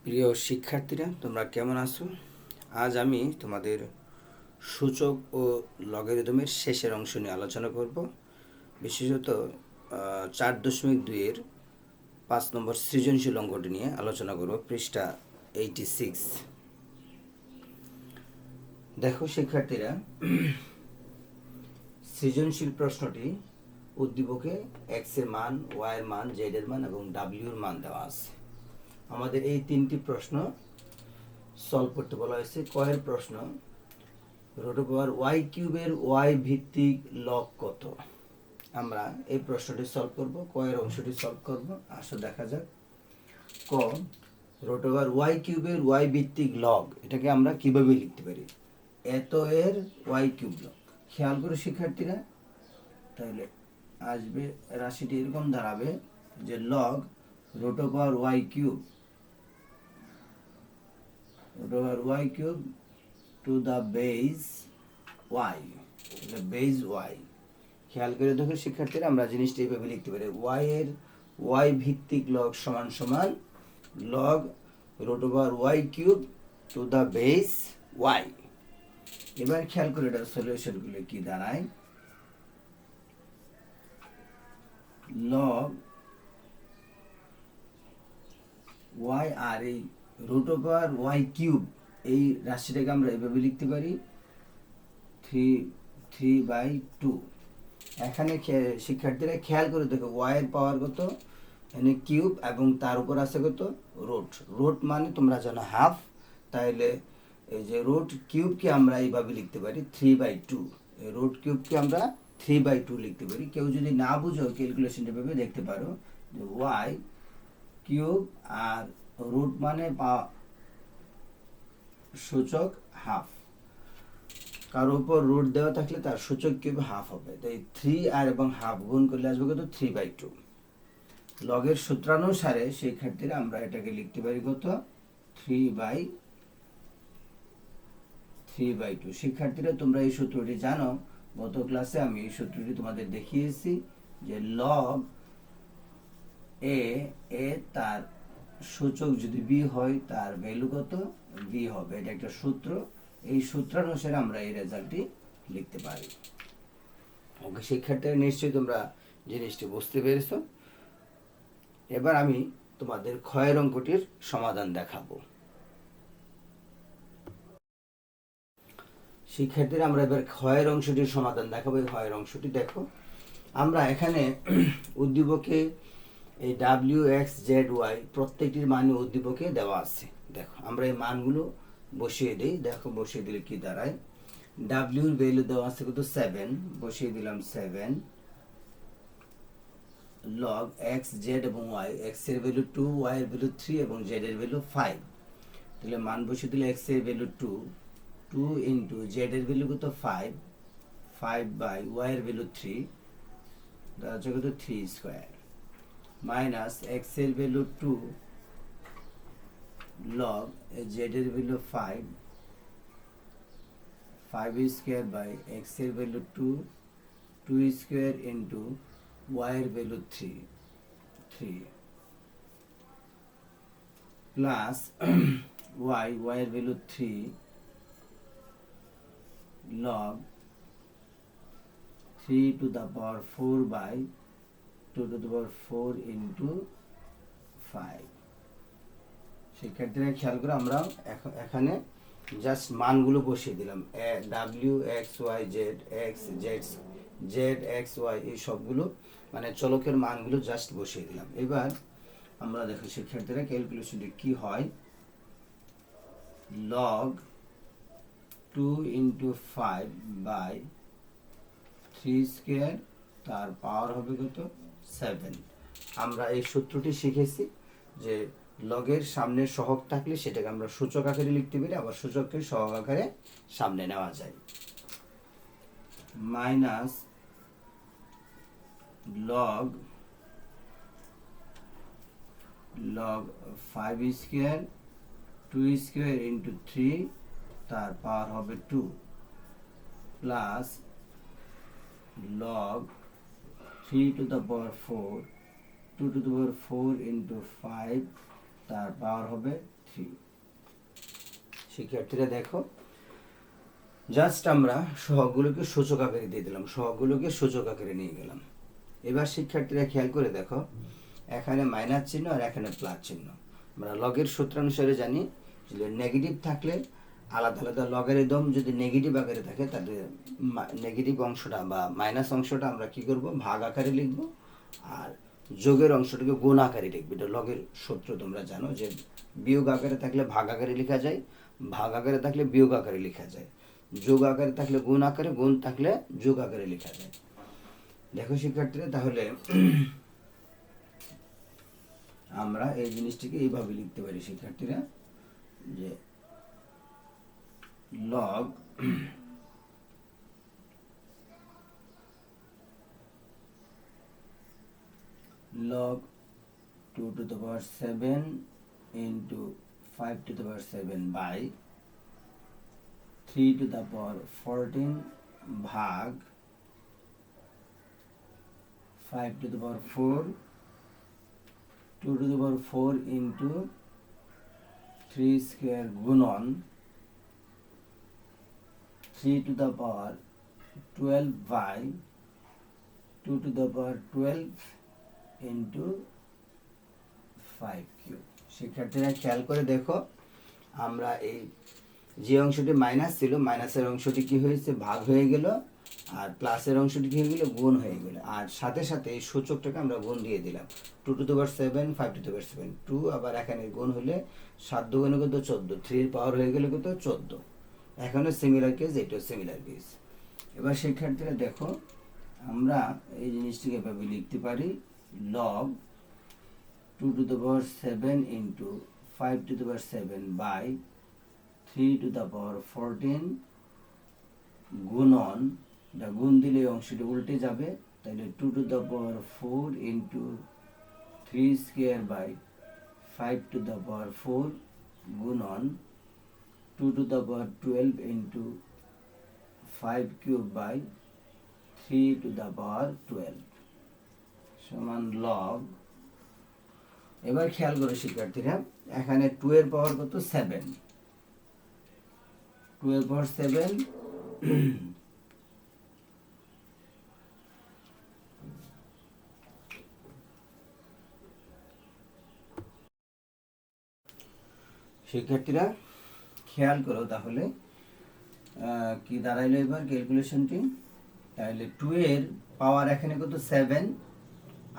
প্রিয় শিক্ষার্থীরা, তোমরা কেমন আছো? আজ আমি তোমাদের সূচক ও লগারিদমের শেষের অংশ নিয়ে আলোচনা করব। বিশেষত 4.2-এর 5 নম্বর সৃজনশীল অঙ্কটি নিয়ে আলোচনা করব, পৃষ্ঠা 86। দেখো শিক্ষার্থীরা, সৃজনশীল প্রশ্নটি উদ্দীপকে x এর মান, y এর মান, z এর মান এবং w এর মান দেওয়া আছে। আমাদের এই তিনটি প্রশ্ন সলভ করতে বলা হয়েছে। কয়ের প্রশ্ন, √y³ এর y ভিত্তিক লগ কত? আমরা এই প্রশ্নটি সলভ করব, কয়ের অংশটি সলভ করব। আসো দেখা যাক। ক, √y³ এর y ভিত্তিক লগ, এটাকে আমরা কিভাবে লিখতে পারি? এত এর y³ লগ। খেয়াল করে শিক্ষার্থীরা, তাহলে আসবে রাশিটি এরকম দাঁড়াবে যে log √y³ to the base y, base y। খেয়াল করে দেখো শিক্ষার্থীরা, আমরা জিনিসটা এইভাবে লিখতে পারি, y এর y ভিত্তিক লগ সমান সমান log √y³ to the base y। এবার খেয়াল করে এটা সলিউশনগুলো কি দাঁড়ায়। লগ y আর এই √y³ এই রাশিটাকে আমরা এভাবে লিখতে পারি 3/2। এখানে শিক্ষার্থীরা খেয়াল করে দেখো, y এর পাওয়ার কত, এখানে কিউব এবং তার উপর আছে কত, রুট। রুট মানে তোমরা জানো হাফ, তাইলে এই যে √কিউবকে আমরা এইভাবে লিখতে পারি 3/2। এই √কিউবকে আমরা 3/2 লিখতে পারি। কেউ যদি না বুঝো ক্যালকুলেশনটা ভেবে দেখতে পারো যে y³ আর রুট মানে সূচক হাফ, কার উপর রুট দেওয়া থাকলে তার সূচক কিউব হাফ হবে। তাই 3 আর এবং হাফ গুণ করলে আসবে কত, 3/2। লগের সূত্রানুসারে শিক্ষার্থীরা আমরা এটাকে লিখতে পারি কত, 3/2। শিক্ষার্থীরা তোমরা এই সূত্রটি জানো, গত ক্লাসে আমি এই সূত্রটি তোমাদের দেখিয়েছি যে লগ এ তার সূচক যদি বি হয় তার ভ্যালু কত, বি হবে। এটা একটা সূত্র, এই সূত্রানুসারে আমরা এই রেজাল্টটি লিখতে পারি। ওকে শিক্ষার্থীরা, নিশ্চয়ই তোমরা জিনিসটি বুঝতে পেরেছো। এবার আমি তোমাদের ক্ষয়ের অঙ্কটির সমাধান দেখাবো। শিক্ষার্থীরা, আমরা এবার ক্ষয়ের অংশটির সমাধান দেখাবো। এই ক্ষয়ের অংশটি দেখো, আমরা এখানে উদ্দীপকে এই w/x/z/y প্রত্যেকটির মান উদ্দীপকে দেওয়া আছে। দেখো আমরা এই মানগুলো বসিয়ে দিই। দেখো বসিয়ে দিলে কি দাঁড়ায়, w এর ভ্যালু দেওয়া আছে কত, 7, বসিয়ে দিলাম 7 লগ x, z এবং y। x এর ভ্যালু 2, y এর ভ্যালু 3 এবং z এর ভ্যালু 5। তাহলে মান বসিয়ে দিলে x এর ভ্যালু 2 ইন্টু z এর ভ্যালু কত, 5 বাই y এর ভ্যালু 3, দেওয়া আছে কত, 3 স্কয়ার, মাইনাস x এর ভ্যালু 2 লগ z এর ভ্যালু 5 স্কয়ার বাই x এর ভ্যালু 2 স্কয়ার ইন্টু y এর ভ্যালু 3 প্লাস y এর value 3 log 3 to the power 4 by 2 to the power 4 into 5। শিক্ষার্থীরা খেয়াল করে আমরা এখানে জাস্ট মানগুলো বসিয়ে দিলাম, w/x/y/z, z/x/y এই সবগুলো মানে চলকের মানগুলো জাস্ট বসিয়ে দিলাম। এবার আমরা দেখো শিক্ষার্থীরা ক্যালকুলেশনটি কি হয়, log 2 into 5 by 3 স্কয়ার, তার পাওয়ার হবে কত, 7। আমরা এই সূত্রটি শিখেছি যে লগের সামনে সহগ থাকলে সেটাকে আমরা সূচক আকারে লিখতে পারি, আবার সূচককে সহগ আকারে সামনে নেওয়া যায়। Minus log 5 square 2 square into 3, তার পাওয়ার হবে 2, plus log 3 to the power 4 2 to the power 4 into 5 তার পাওয়ার হবে 3। শিক্ষার্থীরা দেখো, জাস্ট আমরা সহগগুলোকে সূচক আকারে দিয়ে দিলাম, সহগগুলোকে সূচক আকারে নিয়ে গেলাম। এবার শিক্ষার্থীরা খেয়াল করে দেখো, এখানে মাইনাস চিহ্ন আর এখানে প্লাস চিহ্ন। আমরা লগের সূত্র অনুসারে জানি যে নেগেটিভ থাকলে আলাদা আলাদা লগারিদম যদি নেগেটিভ আকারে থাকে তাহলে নেগেটিভ অংশটা বা মাইনাস অংশটা আমরা কি করব, ভাগ আকারে লিখব, আর যোগের অংশটাকে গুণ আকারে লিখব। এটা লগের সূত্র তোমরা জানো যে বিয়োগ আকারে থাকলে ভাগ আকারে লেখা যায়, ভাগ আকারে থাকলে বিয়োগ আকারে লেখা যায়, যোগ আকারে থাকলে গুণ আকারে, গুণ থাকলে যোগ আকারে লেখা যায়। দেখো শিক্ষার্থীরা, তাহলে আমরা এই জিনিসটিকে এইভাবে লিখতে পারি শিক্ষার্থীরা, যে log log 2 to the power 7 into 5 to the power 7 by 3 to the power 14 ভাগ 5 to the power 4, 2 to the power 4 into 3 square গুণন 3 to the power 12 by 2 to the power 12 into 5 cube. শিক্ষার্থীরা খেয়াল করে দেখো, আমরা এই যে অংশটি মাইনাস ছিল, মাইনাসের অংশটি কি হয়েছে, ভাগ হয়ে গেল, আর প্লাসের অংশটি কি হয়ে গেল, গুণ হয়ে গেল, আর সাথে সাথে এই সূচকটাকে আমরা গুণ দিয়ে দিলাম। 2 to the power 7, 5 to the power 7, 2 আবার এখানে গুণ হলে 7 দুগুণে কত 14, 3 এর পাওয়ার হয়ে গেল কত 14। এখানে সিমিলার কেস, এটাও সিমিলার কেস। এবার শিক্ষার্থীরা দেখো, আমরা এই জিনিসটিকে এভাবে লিখতে পারি, log 2 to the power 7 into 5 to the power 7 by 3 to the power 14 গুণন, এটা গুণ দিলে অংশটি উল্টে যাবে, তাহলে 2 to the power 4 into 3 square by 5 to the power 4 গুণন 2 to the power 12 into 5 cube by 3 to the power 12 সমান লগ। এবার খেয়াল করো শিক্ষার্থীরা, এখানে 2 এর পাওয়ার কত 7, 2 এর পাওয়ার 7 শিক্ষার্থীরা খেয়াল করো, তাহলে কি দাঁড়াইলো এবার ক্যালকুলেশনটি, তাহলে 2 এর পাওয়ার এখানে কত 7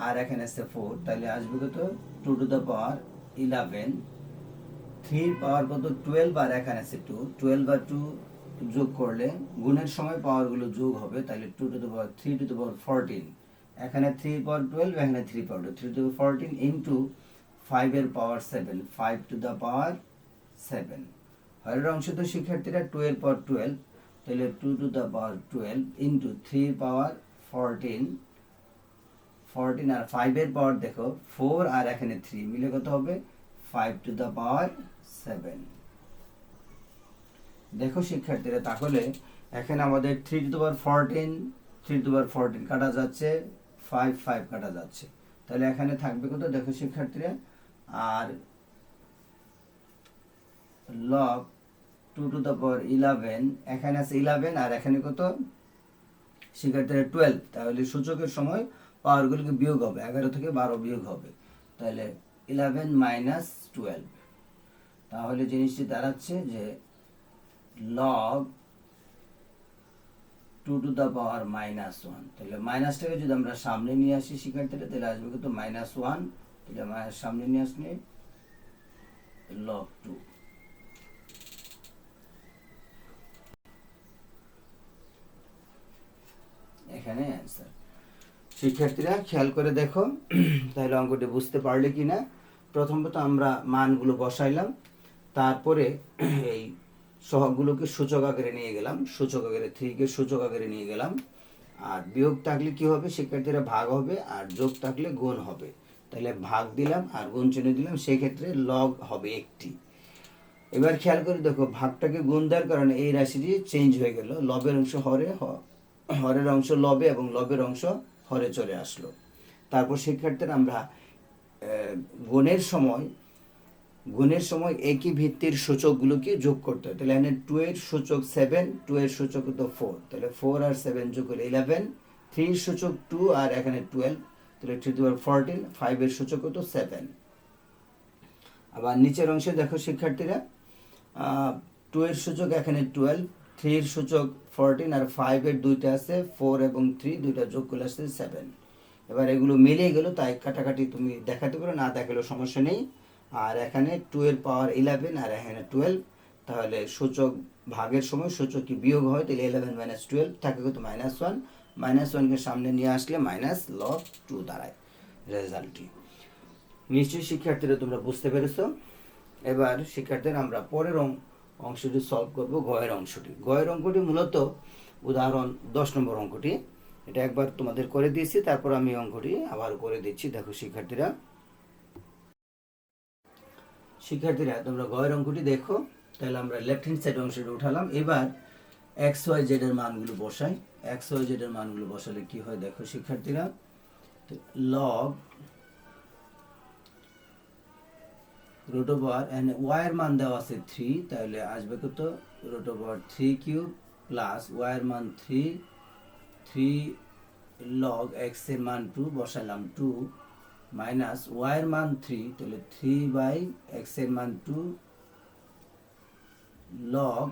আর এখানে আছে 4, তাহলে আসবে কত 2 to the power 11, 3 পাওয়ার কত 12 আর এখানে আছে 2, 12 আর 2 যোগ করলে গুণের সময় পাওয়ারগুলো যোগ হবে, তাহলে 2 to the power 3 to the power 14, এখানে 3 পাওয়ার 12, এখানে 3 পাওয়ার 3 to the power 14 ইনটু 5 এর পাওয়ার 7, 5 to the power 7। হরের অংশ তো শিক্ষার্থীরা 2 এর পাওয়ার 12, তাহলে 2 to the power 12 ইনটু 3 পাওয়ার 14 আর 5 এর পাওয়ার দেখো 4 আর এখানে 3 মিলে কত হবে 5 to the power 7। দেখো শিক্ষার্থীরা, তাহলে এখানে আমাদের 3 to the power 14, 3 to the power 14 কাটা যাচ্ছে, 5 কাটা যাচ্ছে, তাহলে এখানে থাকবে কত, দেখো শিক্ষার্থীরা, আর log 2 to the power 11, এখানে আছে 11 আর এখানে কত শিক্ষার্থীরা 12, তাহলে সূচকের সময় পাওয়ারগুলোকে বিয়োগ হবে, 11 থেকে 12 বিয়োগ হবে, তাহলে 11 minus 12, তাহলে জিনিসটি দাঁড়াচ্ছে যে log 2 to the power -1, তাহলে মাইনাসটাকে যদি আমরা সামনে নিয়ে আসি শিক্ষার্থীরা, তাহলে আসবে কত -1, তাহলে সামনে নিয়ে আসলে log 2। এখানে অ্যান্সার। শিক্ষার্থীরা খেয়াল করে দেখো, তাহলে অঙ্কটি বুঝতে পারলে কিনা। প্রথমত আমরা মানগুলো বসাইলাম, তারপরে এই সহগগুলোকে সূচক আকারে নিয়ে গেলাম, সূচক আকারে 3 কে সূচক আকারে নিয়ে গেলাম, আর বিয়োগ থাকলে কি হবে শিক্ষার্থীরা, ভাগ হবে, আর যোগ থাকলে গুণ হবে, তাহলে ভাগ দিলাম আর গুণ চিহ্ন দিলাম, সেই ক্ষেত্রে লগ হবে 1টি। এবার খেয়াল করে দেখো, ভাগটাকে গুণ দেওয়ার কারণে এই রাশিটি চেঞ্জ হয়ে গেল, লবের অংশ হরে, হরের অংশ লবে এবং লবের অংশ হরে চলে আসলো। তারপর শিক্ষার্থীরা আমরা গুণের সময় গুণের সময় একই ভিত্তির সূচকগুলোকে যোগ করতে হয়। তাহলে এখানে 2 এর সূচক 7, 2 এর সূচক তো 4, তাহলে 4 আর 7 যোগ করলে 11, 3 এর সূচক 2 আর এখানে 12, তাহলে 3 টু পাওয়ার 14, 5 এর সূচক তো 7। আবার নিচের অংশে দেখো শিক্ষার্থীরা, 2 এর সূচক এখানে 12, 3 এর সূচক 14 আর 5 এর দুইটা আছে 4 এবং 3, দুইটা যোগ করলে আসছে 7। এবার এগুলো মিলে গেল, তাই কাটাকাটি তুমি দেখাতে পারো, না দেখালেও সমস্যা নেই। আর এখানে 2 এর পাওয়ার 11 আর এখানে 12, তাহলে সূচক ভাগের সময় সূচক কি বিয়োগ হয়, তাহলে 11 মাইনাস 12 থাকে কত -1, -1কে সামনে নিয়ে আসলে মাইনাস লগ 2 দাঁড়ায় রেজাল্টটি। নিশ্চয়ই শিক্ষার্থীরা তোমরা বুঝতে পেরেছো। এবার শিক্ষার্থীরা আমরা পরের অংশটি সলভ করব, গয়ের অংশটি। গয়ের অঙ্কটি মূলত উদাহরণ 10 নম্বর অঙ্কটি, এটা একবার তোমাদের করে দিয়েছি, তারপর আমি অঙ্কটি আবার করে দিচ্ছি। দেখো শিক্ষার্থীরা তোমরা গয়ের অঙ্কটি দেখো। তাহলে আমরা লেফট হ্যান্ড সাইড অংশটি উঠালাম। এবার এক্স ওয়াই জেড এর মানগুলো বসাই। এক্স ওয়াই জেড এর মানগুলো বসালে কি হয় দেখো শিক্ষার্থীরা, log root over and Y এর মান দেওয়া আছে 3, তাহলে আসবে কত root over 3 cube plus Y এর মান 3 লগ এক্স এর মান 2 বসালাম 2 মাইনাস ওয়াই এর মান 3, তাহলে 3 বাই এক্স এর মান 2 লগ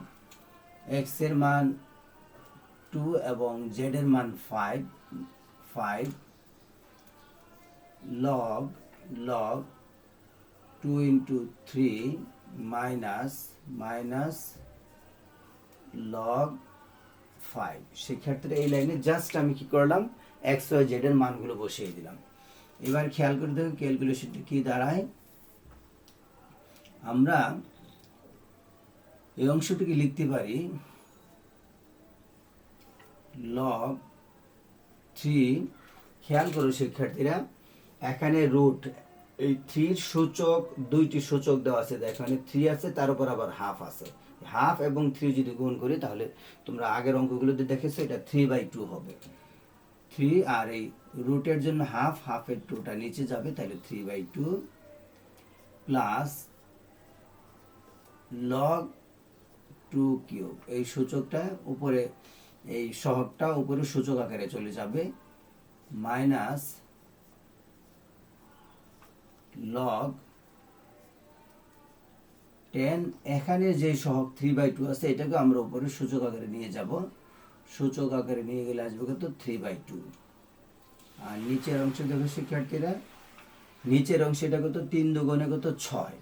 এক্স এর মান 2 এবং জেড এর মান 5 লগ 2 into 3 মাইনাস লগ 5। শিক্ষার্থীরা এই লাইনে জাস্ট আমি কি করলাম, এক্স ওয়াই জেড এর মানগুলো বসিয়ে দিলাম। এবার খেয়াল করে দেখো ক্যালকুলেশনটি কি দাঁড়ায়। আমরা এই অংশটিকে লিখতে পারি লগ 3। খেয়াল করো শিক্ষার্থীরা, এখানে রুট এই 3 সূচক, দুইটি সূচক দেওয়া আছে, দেখো এখানে 3 আছে, তার উপর আবার হাফ আছে। হাফ এবং 3 যদি গুণ করি তাহলে তোমরা আগের অঙ্কগুলোতে দেখেছো এটা 3/2 হবে। 3 আর এই রুটের জন্য হাফের 2টা নিচে যাবে, তাহলে 3/2 প্লাস লগ 2 কিউব, এই সূচকটা উপরে, এই সহগটা উপরে সূচক আকারে চলে যাবে, মাইনাস লগ 10। এখানে যে সহগ 3/2 আছে এটাকে আমরা উপরে সূচক আকারে নিয়ে যাব, সূচক আকারে নিয়ে গেলে আসবে কত 3/2। আর নিচের অংশ দেখো শিক্ষার্থীরা, নিচের অংশ এটা কত 3 দুগুণে কত 6,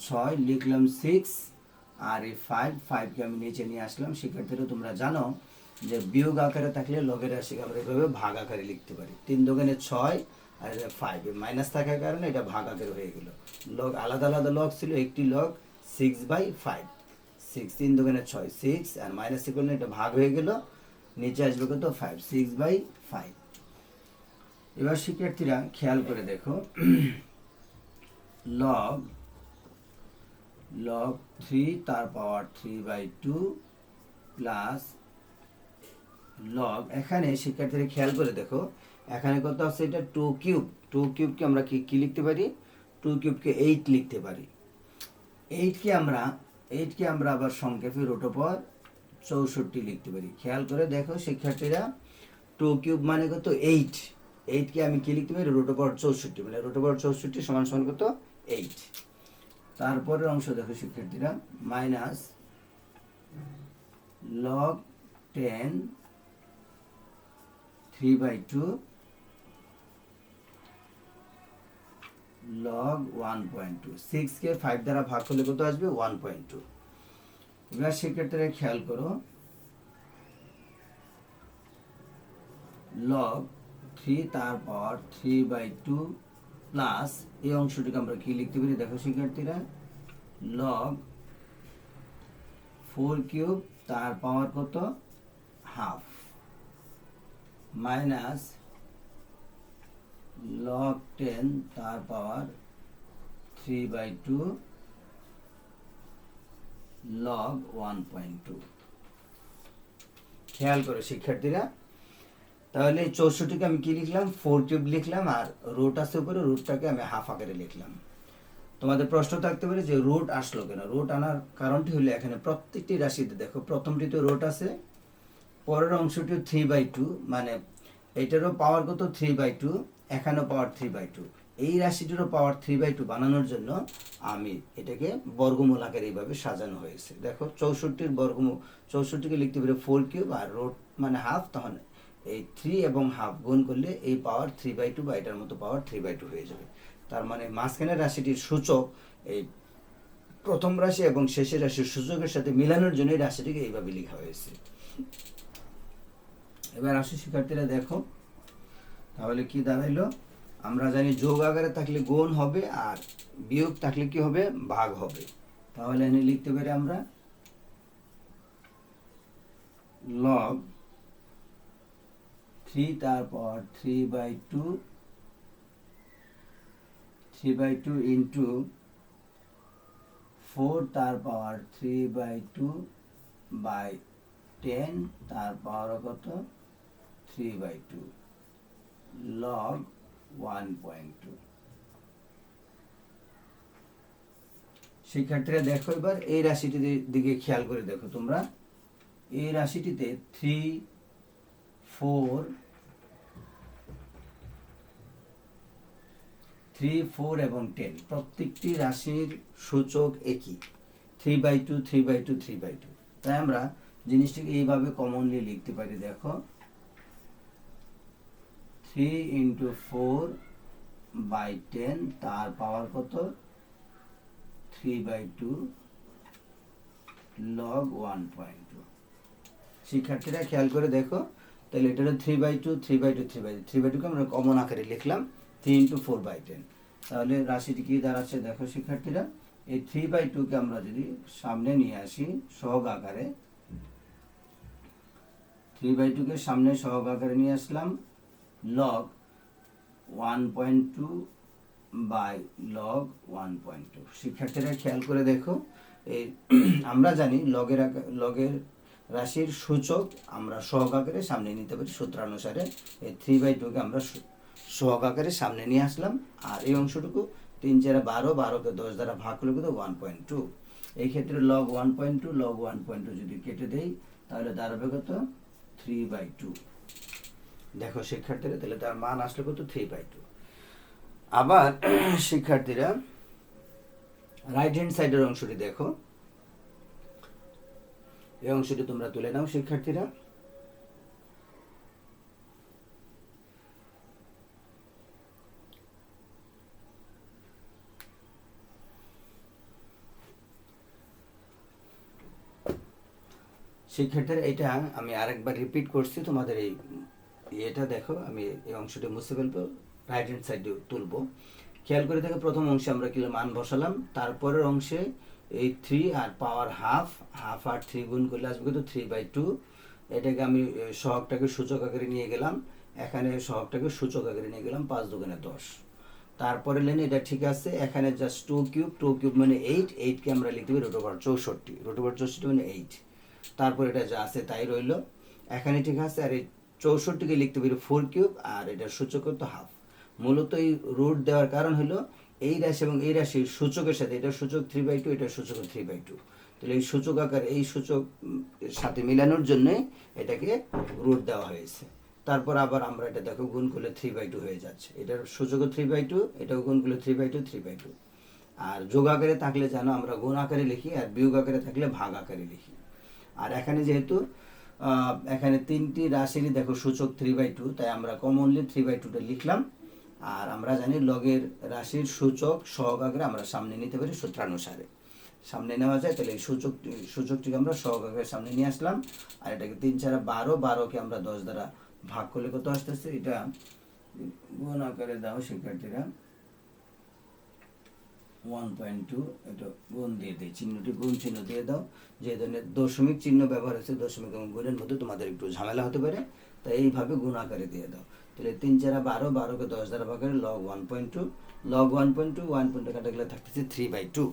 6 লিখলাম 6 আর এই 5কে আমি নিচে নিয়ে আসলাম। শিক্ষার্থীরা তোমরা জানো যে বিয়োগ আকারে থাকলে লগের রাশিকে আমরা এভাবে ভাগ আকারে লিখতে পারি। 3 দুগুণে 6 আর 5 মাইনাস থাকার কারণে এটা ভাগ আকারে হয়ে গেল। লগ আলাদা আলাদা লগ ছিল, একটি লগ 6/5, 6 3 দুগুণে 6 6 আর মাইনাস করলে এটা ভাগ হয়ে গেল, নিচে আসবে কত 5, 6/5। এবার শিক্ষার্থীরা খেয়াল করে দেখো, লগ 3 তার পাওয়ার 3/2 প্লাস লগ, এখানে শিক্ষার্থীরা খেয়াল করে দেখো এখানে কত আছে, এটা 2 কিউব। 2 কিউবকে আমরা কি লিখতে পারি, 2 কিউবকে 8 লিখতে পারি। 8কে আমরা আবার সংক্ষেপে রুট ওভার 64 লিখতে পারি। খেয়াল করে দেখো শিক্ষার্থীরা, 2 কিউব মানে কত 8, 8কে আমি কি লিখতে পারি রুট ওভার 64, মানে রুট ওভার 64 সমান সমান কত 8। তারপরের অংশ দেখো শিক্ষার্থীরা, মাইনাস লগ 10 3/2 লগ 1.2, 6কে 5 দ্বারা ভাগ করলে কত আসবে 1.2। এবার শিক্ষার্থীরা খেয়াল করো, লগ 3 তার পাওয়ার 3/2 প্লাস এই অংশটিকে আমরা কি লিখতে পারি দেখো শিক্ষার্থীরা, লগ 4 কিউব তার পাওয়ার কত হাফ মাইনাস লগ 10 তার পাওয়ার 3/2 লগ 1.2। খেয়াল করো শিক্ষার্থীরা, তাহলে 64কে আমি কি লিখলাম 4 কিউব লিখলাম, আর রুট আছে উপরে, রুটটাকে আমি হাফ আকারে লিখলাম। তোমাদের প্রশ্ন থাকতে পারে যে রুট আসলো কেন। রুট আনার কারণটি হলো এখানে প্রত্যেকটি রাশিতে দেখো প্রথমটিতে রুট আছে, পরের অংশটি 3/2, মানে এটারও পাওয়ার কত 3/2, এখানেও পাওয়ার 3/2। এই রাশিটিরও পাওয়ার 3/2 বানানোর জন্য আমি এটাকে বর্গমূল আকারে এইভাবে সাজানো হয়েছে। দেখো 64-র বর্গমূল, 64কে লিখতে পারে 4³ আর রুট মানে হাফ, তখন এই 3 এবং হাফ গুণ করলে এই পাওয়ার 3/2 বা এটার মতো পাওয়ার 3/2 হয়ে যাবে। তার মানে মাঝখানের রাশিটির সূচক এই প্রথম রাশি এবং শেষের রাশির সূচকের সাথে মিলানোর জন্য এই রাশিটিকে এইভাবে লেখা হয়েছে। এবার আসি শিক্ষার্থীরা দেখো, তাহলে কি দাঁড়াইলো, আমরা জানি যোগ আকারে থাকলে গুণ হবে আর বিয়োগ থাকলে কি হবে, ভাগ হবে। তাহলে এনে লিখতে পারি আমরা লগ 3 তার পাওয়ার 3/2 ইন্টু 4 তার পাওয়ার 3/2 বাই 10 তার পাওয়ার কত 3/2 লগ 1.2। শিক্ষার্থীরা দেখো এবার এই রাশিটির দিকে খেয়াল করে দেখো তোমরা, এই রাশিটিতে 3, 4 এবং 10 প্রত্যেকটি রাশির সূচক একই 3/2 3/2 3/2। তাই আমরা জিনিসটিকে এইভাবে কমনলি লিখতে পারি, দেখো 3 × 4/10 তার পাওয়ার কত 3/2 লগ 1.2। শিক্ষার্থীরা খেয়াল করে দেখো, তাহলে এটা হলো 3/2 3/2 3/2 3/2কে আমরা কমন আকারে লিখলাম 3 × 4/10। তাহলে রাশিটি কি দাঁড়াচ্ছে দেখো শিক্ষার্থীরা, এই 3/2কে আমরা যদি সামনে নিয়ে আসি সহগ আকারে, 3/2কে সামনে সহগ আকারে নিয়ে আসলাম লগ 1.2 বাই লগ 1.2। শিক্ষার্থীরা খেয়াল করে দেখো, এই আমরা জানি লগের রাশির সূচক আমরা সহগ আকারে সামনে নিতে পারি সূত্রানুসারে। এই 3/2কে আমরা সহগ আকারে সামনে নিয়ে আসলাম, আর এই অংশটুকু 3 × 4 12কে 10 দ্বারা ভাগ করলে কত 1.2। এই ক্ষেত্রে লগ 1.2 লগ 1.2 যদি কেটে দেই তাহলে দাঁড়াবে কত 3/2। দেখো শিক্ষার্থীরা, তাহলে তার মান আসলে কত 3/2। আবার শিক্ষার্থীরা রাইট হ্যান্ড সাইডের অংশটি দেখো, এই অংশটি তোমরা তুলে নাও শিক্ষার্থীরা। শিক্ষার্থীরা এটা আমি আরেকবার রিপিট করছি, তোমাদের এই এটা দেখো, আমি এই অংশটি মুছে ফেলবো, রাইট হ্যান্ড সাইডে তুলবো। খেয়াল করে দেখো প্রথম অংশে আমরা কি মান বসালাম, তারপরের অংশে এই 3 আর পাওয়ার হাফ আর 3 গুণ করলে আসবে কিন্তু 3/2। এটাকে আমি সহগটাকে সূচক আকারে নিয়ে গেলাম, এখানে সহগটাকে সূচক আকারে নিয়ে গেলাম 5 × 2 = 10। তারপরে লেনে এটা ঠিক আছে, এখানে জাস্ট 2³ মানে 8 কে আমরা লিখতে পারি √64 মানে 8। তারপর এটা যা আছে তাই রইল এখানে, ঠিক আছে। আর এই 64কে লিখতে পারি 4³ আর এটার সূচক তো হাফ। মূলত এই রুট দেওয়ার কারণ হলো এই রাশি এবং এই রাশির সূচকের সাথে এটার সূচক 3/2 এটার সূচক 3/2, তাহলে এই সূচক আকার এই সূচক সাথে মেলানোর জন্য এটাকে রুট দেওয়া হয়েছে। তারপর আবার আমরা এটা দেখো গুণ করলে 3/2 হয়ে যাচ্ছে, এটার সূচক 3/2, এটাও গুণ করলে 3/2 আর যোগ আকারে থাকলে জানো আমরা গুণ আকারে লিখি, আর বিয়োগ আকারে থাকলে ভাগ আকারে লিখি। আর এখানে যেহেতু এখানে তিনটি রাশিরই দেখো সূচক 3/2, তাই আমরা কমনলি 3/2টা লিখলাম। আর আমরা জানি লগের রাশির সূচক সহগ আকারে আমরা সামনে নিতে পারি সূত্রানুসারে, সামনে নেওয়া যায়। তাহলে এই সূচকটিকে আমরা সহগ আকারে সামনে নিয়ে আসলাম, আর এটাকে 3 × 4 12কে আমরা 10 দ্বারা ভাগ করলে কত আসতেছে, এটা গুণ আকারে দাও শিক্ষার্থীরা 1.2, এটা গুণ দিয়ে দিই, চিহ্নটি গুণ চিহ্ন দিয়ে দাও। যে ধরনের দশমিক চিহ্ন ব্যবহার হচ্ছে, দশমিক এবং গুণের মধ্যে তোমাদের একটু ঝামেলা হতে পারে, তাই এইভাবে গুণ আকারে দিয়ে দাও। তাহলে 3 × 4 12কে 10 দ্বারা ভাগ করে লগ 1.2 লগ 1.2 কাটা গেলে থাকতেছে 3/2।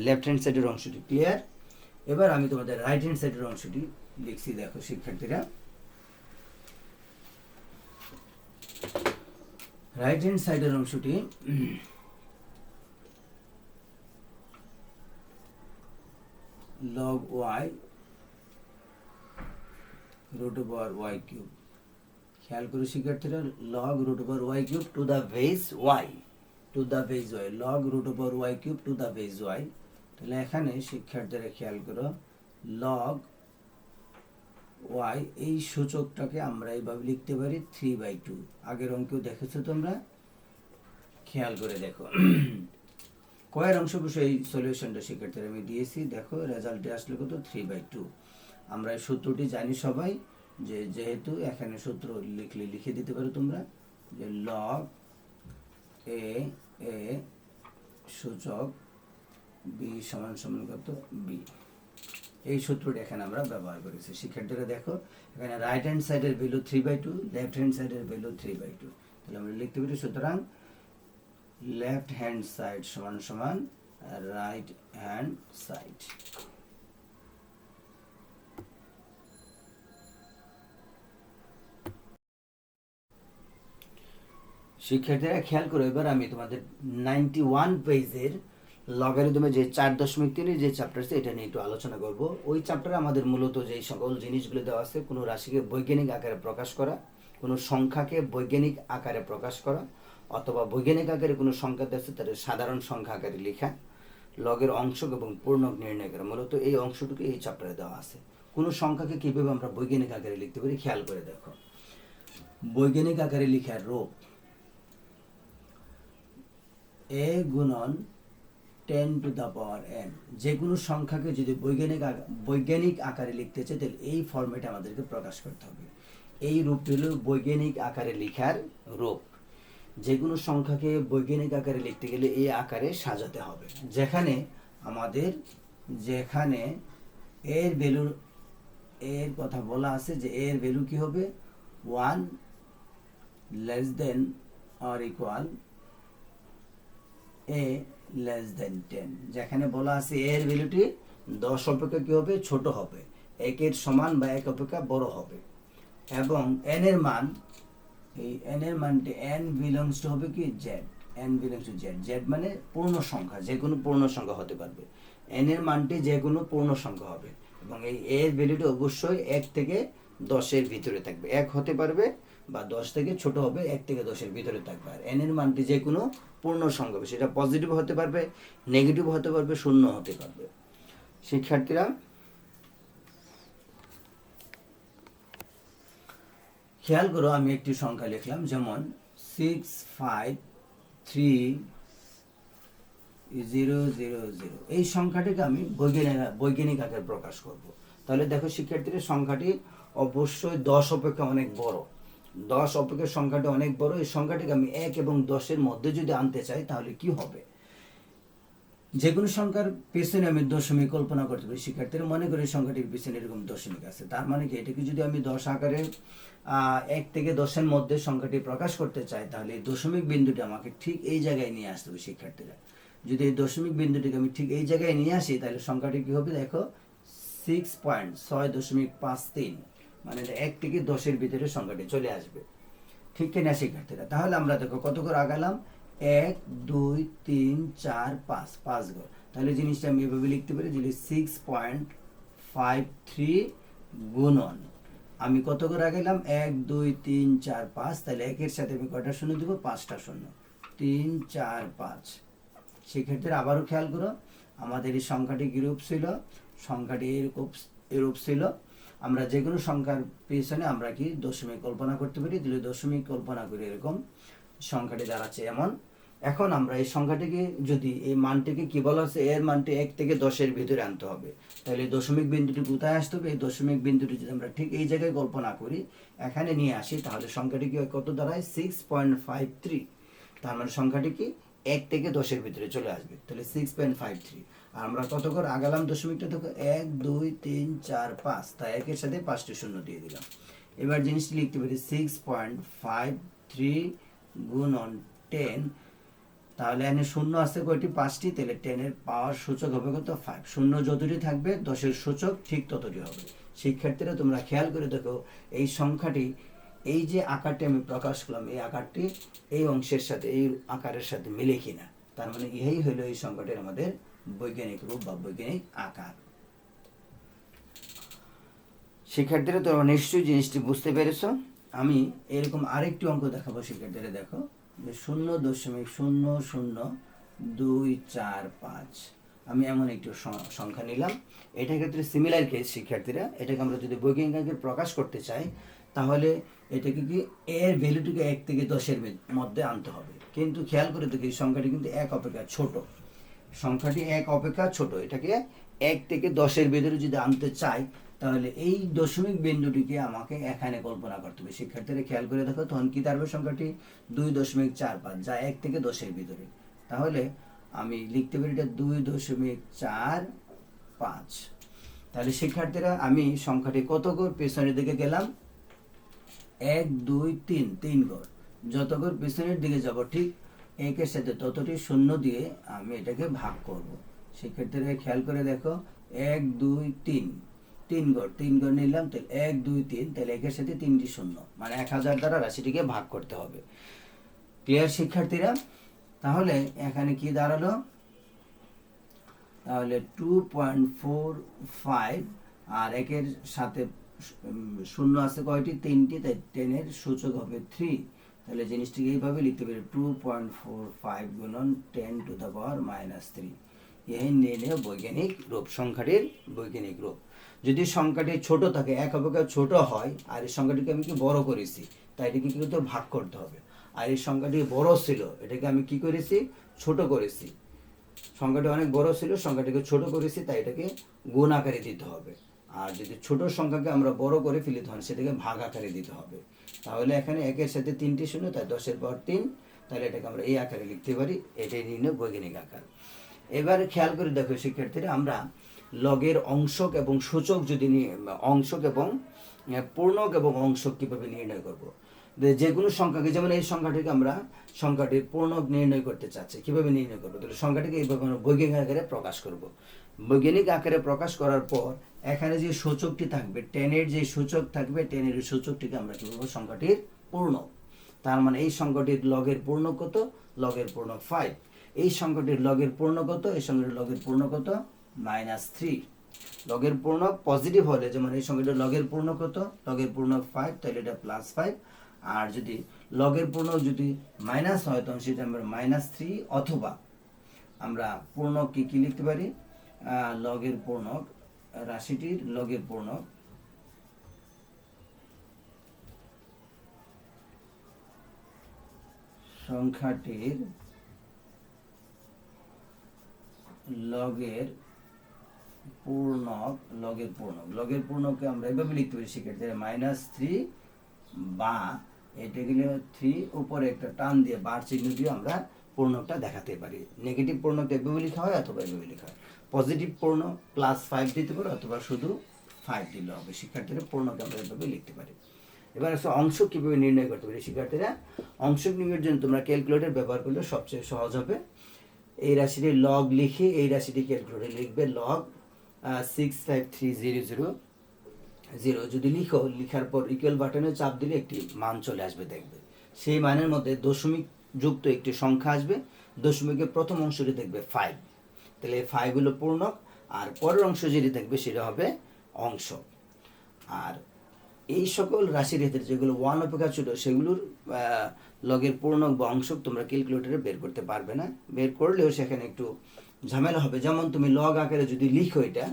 লেফট হ্যান্ড সাইডের অংশটি ক্লিয়ার। এবার আমি তোমাদের রাইট হ্যান্ড সাইডের অংশটি লিখছি, দেখো শিক্ষার্থীরা। রাইট হ্যান্ড সাইডের অংশটি log Y root over Y cube. খেয়াল করে শিক্ষার্থীরা, log root over Y cube to the base Y, to the base Y, log root over Y cube to the base Y. তাহলে এখানে শিক্ষার্থীরা খেয়াল করো, লগ ওয়াই এই সূচকটাকে আমরা এইভাবে লিখতে পারি 3/2। আগের অঙ্কেও দেখেছো তোমরা, খেয়াল করে দেখো। কয়ের অংশ বসে এই সলিউশনটা শিক্ষার্থীরা আমি দিয়েছি, দেখো রেজাল্টে আসলে কত 3/2। আমরা এই সূত্রটি জানি সবাই, যে যেহেতু এখানে সূত্র লিখলে লিখে দিতে পারো তোমরা, যে লগ এ এ সূচক বি সমান সমান কত বি, এই সূত্রটি এখানে আমরা ব্যবহার করেছি। শিক্ষার্থীরা দেখো, এখানে রাইট হ্যান্ড সাইডের ভ্যালু 3/2, লেফট হ্যান্ড সাইডের ভ্যালু 3/2। তাহলে আমরা লিখতে পারি, সুতরাং লেফট হ্যান্ড সাইড সমান সমান রাইট হ্যান্ড সাইড। শিক্ষার্থীরা খেয়াল করো, এবার আমি তোমাদের 91 পেজের লগারিদমে যে 4.3 যে চ্যাপ্টার আছে এটা নিয়ে একটু আলোচনা করব। ওই চ্যাপ্টারে আমাদের মূলত যে সকল জিনিসগুলো দেওয়া আছে, কোনো রাশিকে বৈজ্ঞানিক আকারে প্রকাশ করা, কোনো সংখ্যাকে বৈজ্ঞানিক আকারে প্রকাশ করা, অথবা বৈজ্ঞানিক আকারে কোনো সংখ্যা দেওয়া আছে তাদের সাধারণ সংখ্যা আকারে লেখা, লগের অংশক এবং পূর্ণক নির্ণয় করা, মূলত এই অংশটুকু এই চ্যাপ্টারে দেওয়া আছে। কোনো সংখ্যাকে কীভাবে আমরা বৈজ্ঞানিক আকারে লিখতে পারি খেয়াল করে দেখো। বৈজ্ঞানিক আকারে লেখার রূপ a গুণন 10 টু দ্য পাওয়ার n। যে কোনো সংখ্যাকে যদি বৈজ্ঞানিক আকারে লিখতে চাই, তাহলে এই ফরম্যাটে আমাদেরকে প্রকাশ করতে হবে। এই রূপটি হলো বৈজ্ঞানিক আকারে লেখার রূপ। যে কোনো সংখ্যাকে বৈজ্ঞানিক আকারে লিখতে গেলে এই আকারে সাজাতে হবে, যেখানে এর ভ্যালু, এর কথা বলা আছে যে এর ভ্যালু কি হবে 1 less than or equal a less than 10। যেখানে বলা আছে এর ভ্যালুটি 10 অপেক্ষা কি হবে, ছোট হবে, 1 এর সমান বা 1 অপেক্ষা বড় হবে, এবং n এর মান, এই n এর মানটি n বিলংস টু হবে কি z, n belongs to z, z মানে পূর্ণ সংখ্যা, যে কোনো পূর্ণ সংখ্যা হতে পারবে, n এর মানটি যে কোনো পূর্ণ সংখ্যা হবে, এবং এই এর ভ্যালুটি অবশ্যই 1 থেকে 10 এর ভিতরে থাকবে, 1 হতে পারবে বা 10 থেকে ছোট হবে, 1 থেকে 10 এর ভিতরে থাকবে। আর n এর মানটি যে কোনো পূর্ণ সংখ্যা হবে, সেটা পজিটিভ হতে পারবে, নেগেটিভ হতে পারবে, শূন্য হতে পারবে। শিক্ষার্থীরা খেয়াল করো, আমি একটি সংখ্যা লিখলাম, যেমন 6530000। এই সংখ্যাটিকে আমি বৈজ্ঞানিক আকারে প্রকাশ করব। তাহলে দেখো শিক্ষার্থীরা, সংখ্যাটি অবশ্যই 10 অপেক্ষা অনেক বড়, 10 অপেক্ষা সংখ্যাটি অনেক বড়। এই সংখ্যাটিকে আমি 1 এবং 10 এর মধ্যে যদি আনতে চাই, তাহলে কি হবে, যে কোনো সংখ্যার পেছনে আমি দশমিক কল্পনা করতে পারি। শিক্ষার্থীরা মনে করি সংখ্যাটির পেছনে এরকম দশমিক আছে, তার মানে কি, এটাকে যদি আমি 10 আকারে 1 থেকে 10 এর মধ্যে সংখ্যাটি প্রকাশ করতে চাই, তাহলে এই দশমিক বিন্দুটি আমাকে ঠিক এই জায়গায় নিয়ে আসতে হবে। শিক্ষার্থীরা, যদি এই দশমিক বিন্দুটিকে আমি ঠিক এই জায়গায় নিয়ে আসি, তাহলে সংখ্যাটি কি হবে, দেখো 6.53, মানে 1 থেকে 10 এর ভিতরে সংখ্যাটি চলে আসবে, ঠিক কিনা শিক্ষার্থীরা? তাহলে আমরা দেখো কত করে আগালাম, 1 2 3 4 5, 5 ঘর। তাহলে জিনিসটা আমি এভাবে লিখতে পারি, যদি 6.53 গুণন, আমি কত করে আগালাম, 1 2 3 4 5, তাহলে 1 এর সাথে আমি কয়টা শূন্য দিব, 5টা শূন্য, 3 4 5। সেক্ষেত্রে আবারও খেয়াল করো, আমাদের এই সংখ্যাটি কি রূপ ছিল, সংখ্যাটি এরূপ ছিল। আমরা যে কোনো সংখ্যার পেছনে আমরা কি দশমিক কল্পনা করতে পারি, দিলে দশমিক কল্পনা করে এরকম সংখ্যাটি দাঁড়াচ্ছে এমন। এখন আমরা এই সংখ্যাটিকে, যদি এই মানটিকে কি বলা হচ্ছে, এর মানটি 1 থেকে 10 এর ভিতরে আনতে হবে, তাহলে দশমিক বিন্দুটি কোথায় আসতে হবে, এই দশমিক বিন্দুটি যদি আমরা ঠিক এই জায়গায় কল্পনা করি, এখানে নিয়ে আসি, তাহলে সংখ্যাটি কি কত দাঁড়ায়, 6.53। তার মানে সংখ্যাটি কি 1 থেকে 10 এর ভিতরে চলে আসবে, তাহলে 6.53। আর আমরা কত করে আগালাম দশমিকটা, দেখো 1 2 3 4 5, তাই 1 এর সাথে 5টি শূন্য দিয়ে দিলাম। এবার জিনিসটি লিখতে পারি 6.53 গুণন 10, তাহলে এখানে শূন্য আছে কয়টি, 5টি, তাহলে 10 এর পাওয়ার সূচক হবে কত, 5। শূন্য যতটি থাকবে 10 এর সূচক ঠিক ততটি হবে। শিক্ষার্থীরা তোমরা খেয়াল করে দেখো, এই সংখ্যাটি, এই যে আকারটি আমি প্রকাশ করলাম, এই আকারটি এই অংশের সাথে, এই আকারের সাথে মিলে কিনা, তার মানে এই হলো এই সংখ্যাটির আমাদের বৈজ্ঞানিক রূপ বা বৈজ্ঞানিক আকার। শিক্ষার্থীরা তোমরা নিশ্চয়ই জিনিসটি বুঝতে পেরেছ। আমি এরকম আরেকটি অঙ্ক দেখাবো শিক্ষার্থীরা, দেখো যে 0.00245, আমি এমন একটি সংখ্যা নিলাম। এটা ক্ষেত্রে সিমিলার কেস শিক্ষার্থীরা, এটাকে আমরা যদি বৈজ্ঞানিক আকারে প্রকাশ করতে চাই তাহলে এটাকে কি এর ভ্যালুটিকে 1 থেকে 10-এর মধ্যে আনতে হবে। কিন্তু খেয়াল করে দেখি এই সংখ্যাটি কিন্তু 1 অপেক্ষা ছোট, সংখ্যাটি 1 অপেক্ষা ছোট। এটাকে 1 থেকে 10-এর ভিতরে যদি আনতে চাই তাহলে এই দশমিক বিন্দুটিকে আমাকে এখানে কল্পনা করতে হবে। শিক্ষার্থীরা খেয়াল করে দেখো তখন কি দাঁড়াবে সংখ্যাটি 2.45, যা 1 থেকে 10-এর ভিতরে। তাহলে আমি লিখতে পারি এটা 2.45। তাহলে শিক্ষার্থীরা আমি সংখ্যাটি কত করে পেছনের দিকে গেলাম, 1 2 3, 3 ঘর। যত ঘর পেছনের দিকে যাব ঠিক 1-এর সাথে ততটি শূন্য দিয়ে আমি এটাকে ভাগ করব। শিক্ষার্থীরা খেয়াল করে দেখো 1 2 3, 3 ঘর, 3 ঘর নিলাম, তাহলে 1 2 3, তাহলে 1-এর সাথে 3টি শূন্য, মানে 1000 দ্বারা রাশিটিকে ভাগ করতে হবে। ক্লিয়ার শিক্ষার্থীরা? তাহলে এখানে কি দাঁড়ালো, তাহলে 2.45 আর 1-এর সাথে শূন্য আছে কয়টি, 3টি, তাই 10-এর সূচক হবে 3। তাহলে জিনিসটিকে এইভাবে লিখতে পারি 2.45 গুণন 10 টু দ্য পাওয়ার -3। এই নির্ণয় বৈজ্ঞানিক রূপ, সংখ্যাটির বৈজ্ঞানিক রূপ। যদি সংখ্যাটি ছোট থাকে, 1 অপেক্ষা ছোট হয়, আর এই সংখ্যাটিকে আমি কি বড় করেছি, তাই এটাকে কি করতে ভাগ করতে হবে। আর এই সংখ্যাটি বড় ছিল, এটাকে আমি কি করেছি, ছোট করেছি। সংখ্যাটি অনেক বড় ছিল, সংখ্যাটিকে ছোট করেছি, তাই এটাকে গুণ আকারে দিতে হবে। আর যদি ছোট সংখ্যাকে আমরা বড় করে ফেলি তখন সেটাকে ভাগ আকারে দিতে হবে। তাহলে এখানে 1-এর সাথে 3টি শূন্য, তাই 10-এর পাওয়ার 3। তাহলে এটাকে আমরা এই আকারে লিখতে পারি, এটাই নির্ণয় বৈজ্ঞানিক আকার। এবারে খেয়াল করে দেখো শিক্ষার্থীরা, আমরা লগের অংশক এবং সূচক যদি অংশক এবং পূর্ণক এবং অংশক কিভাবে নির্ণয় করব। যে কোনো সংখ্যাকে, যেমন এই সংখ্যাটিকে আমরা সংখ্যাটির পূর্ণক নির্ণয় করতে চাচ্ছি, কিভাবে নির্ণয় করবো, তাহলে সংখ্যাটিকে এইভাবে আমরা বৈজ্ঞানিক আকারে প্রকাশ করব। বৈজ্ঞানিক আকারে প্রকাশ করার পর এখানে যে সূচকটি থাকবে, 10-এর যে সূচক থাকবে, 10-এর সূচকটিকে আমরা কি বলবো, সংখ্যাটির পূর্ণক। তার মানে এই সংখ্যাটির লগের পূর্ণক কত, লগের পূর্ণক 5। এই সংখ্যাটির লগের পূর্ণক কত, এই সংখ্যাটির লগের পূর্ণক কত, -3। লগের পূর্ণক পজিটিভ হলে, যেমন এই সংখ্যাটির লগের পূর্ণক কত, লগের পূর্ণক 5, তাহলে এটা +5। আর যদি লগের পূর্ণক যদি মাইনাস হয় তখন সেটা আমরা -3, অথবা আমরা পূর্ণক কি লিখতে পারি, লগের পূর্ণক, রাশিটির লগের পূর্ণক সংখ্যাটির লগের পূর্ণক, লগের পূর্ণককে আমরা এভাবে লিখতে পারি শিক্ষার্থীরা, -3, বা এটা গেলে 3 উপরে একটা টান দিয়ে বার চিহ্ন দিয়ে আমরা পূর্ণকটা দেখাতে পারি। নেগেটিভ পূর্ণকটা এভাবে লেখা হয় অথবা এভাবে লেখা হয়। পজিটিভ পূর্ণ +5 দিতে পারো অথবা শুধু 5 দিলে হবে। শিক্ষার্থীরা পূর্ণকে আমরা এভাবে লিখতে পারি। এবার হচ্ছে অংশক কিভাবে নির্ণয় করতে পারি শিক্ষার্থীরা। অংশক নির্ণয়ের জন্য তোমরা ক্যালকুলেটর ব্যবহার করলে সবচেয়ে সহজ হবে। এই রাশিটির লগ লিখে এই রাশিটি ক্যালকুলেটরে লিখবে, লগ 653,000 যদি লিখো, লিখার পর ইকুয়াল বাটনে চাপ দিলে একটি মান চলে আসবে, দেখবে সেই মানের মধ্যে দশমিক যুক্ত একটি সংখ্যা আসবে। দশমিকের প্রথম অংশটি দেখবে 5, তাহলে 5 হলো পূর্ণক, আর পরের অংশ যেটি দেখবে সেটা হবে অংশক। আর এই সকল রাশির ক্ষেত্রে যেগুলো 1 অপেক্ষা ছোট, সেগুলোর লগের পূর্ণক বা অংশক তোমরা ক্যালকুলেটরে বের করতে পারবে না। বের করলেও সেখানে একটু ঝামেলা হবে। যেমন তুমি লগ আকারে যদি লিখো এটা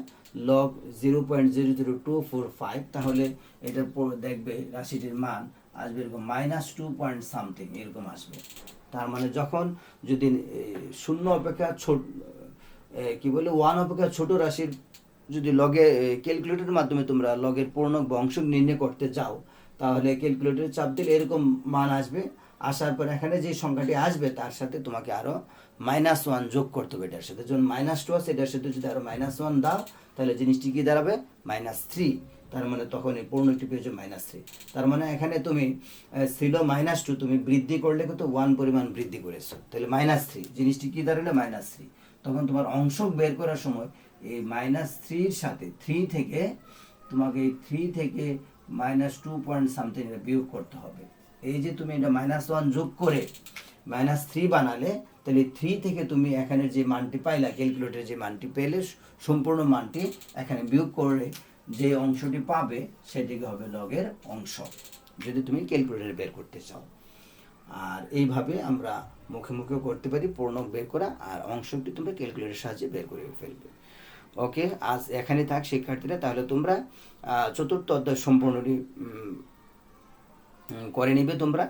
লগ 0.00245, তাহলে এটার পর দেখবে রাশিটির মান আসবে এরকম -2 পয়েন্ট সামথিং, এরকম আসবে। তার মানে যখন যদি 0 অপেক্ষা ছোট, কি বলে 1 অপেক্ষা ছোট রাশির যদি লগে ক্যালকুলেটরের মাধ্যমে তোমরা লগের পূর্ণক বা অংশক নির্ণয় করতে যাও, তাহলে ক্যালকুলেটরে চাপ দিলে এরকম মান আসবে। আসার পর এখানে যে সংখ্যাটি আসবে তার সাথে তোমাকে আরও -1 যোগ করতে হবে এটার সাথে। যখন -2 আছে, এটার সাথে যদি আরও -1 দাও তাহলে জিনিসটি কি দাঁড়াবে, -3। তার মানে তখন এই পূর্ণটি পেয়েছো -3। তার মানে এখানে তুমি ছিল -2, তুমি বৃদ্ধি করলে কত 1 পরিমাণ বৃদ্ধি করেছো, তাহলে -3, জিনিসটি কি দাঁড়ালো -3। তখন তোমার অংশক বের করার সময় এই -3-র সাথে 3 থেকে তোমাকে এই 3 থেকে -2 পয়েন্ট সামথিং বিয়োগ করতে হবে। এই যে তুমি এটা -1 যোগ করে -3 বানালে, তাহলে 3 থেকে তুমি এখানে যে মানটি পাইলা, ক্যালকুলেটরে যে মানটি পেলে সম্পূর্ণ মানটি এখানে বিয়োগ করে যে অংশটি পাবে সেটিকে হবে লগের অংশ, যদি তুমি ক্যালকুলেটরে বের করতে চাও। আর এইভাবে আমরা মুখে মুখেও করতে পারি পূর্ণক বের করা, আর অংশটি তোমরা ক্যালকুলেটরের সাহায্যে বের করে ফেলবে। ওকে, আজ এখানে থাক শিক্ষার্থীরা, তাহলে তোমরা চতুর্থ অধ্যায় সম্পূর্ণটি করে নিবে তোমরা।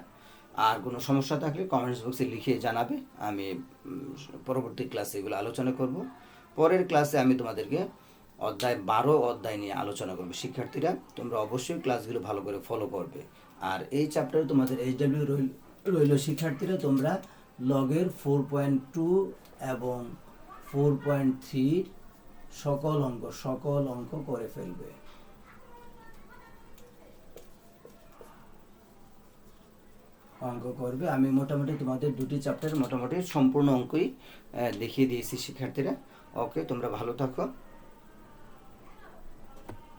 আর কোনো সমস্যা থাকলে কমেন্টস বক্সে লিখে জানাবে, আমি পরবর্তী ক্লাসে এগুলো আলোচনা করব। পরের ক্লাসে আমি তোমাদেরকে অধ্যায় 12 অধ্যায় নিয়ে আলোচনা করব। শিক্ষার্থীরা তোমরা অবশ্যই ক্লাসগুলো ভালো করে ফলো করবে। আর এই চ্যাপ্টারে তোমাদের এইচডব্লিউ রইল শিক্ষার্থীরা, তোমরা লগের 4.2 এবং 4.3 সকল অঙ্ক করে ফেলবে। অঙ্ক করবে। আমি মোটামুটি তোমাদের দুটি চ্যাপ্টার মোটামুটি সম্পূর্ণ অঙ্কই দেখিয়ে দিয়েছি শিক্ষার্থীরা। ওকে, তোমরা ভালো থাকো।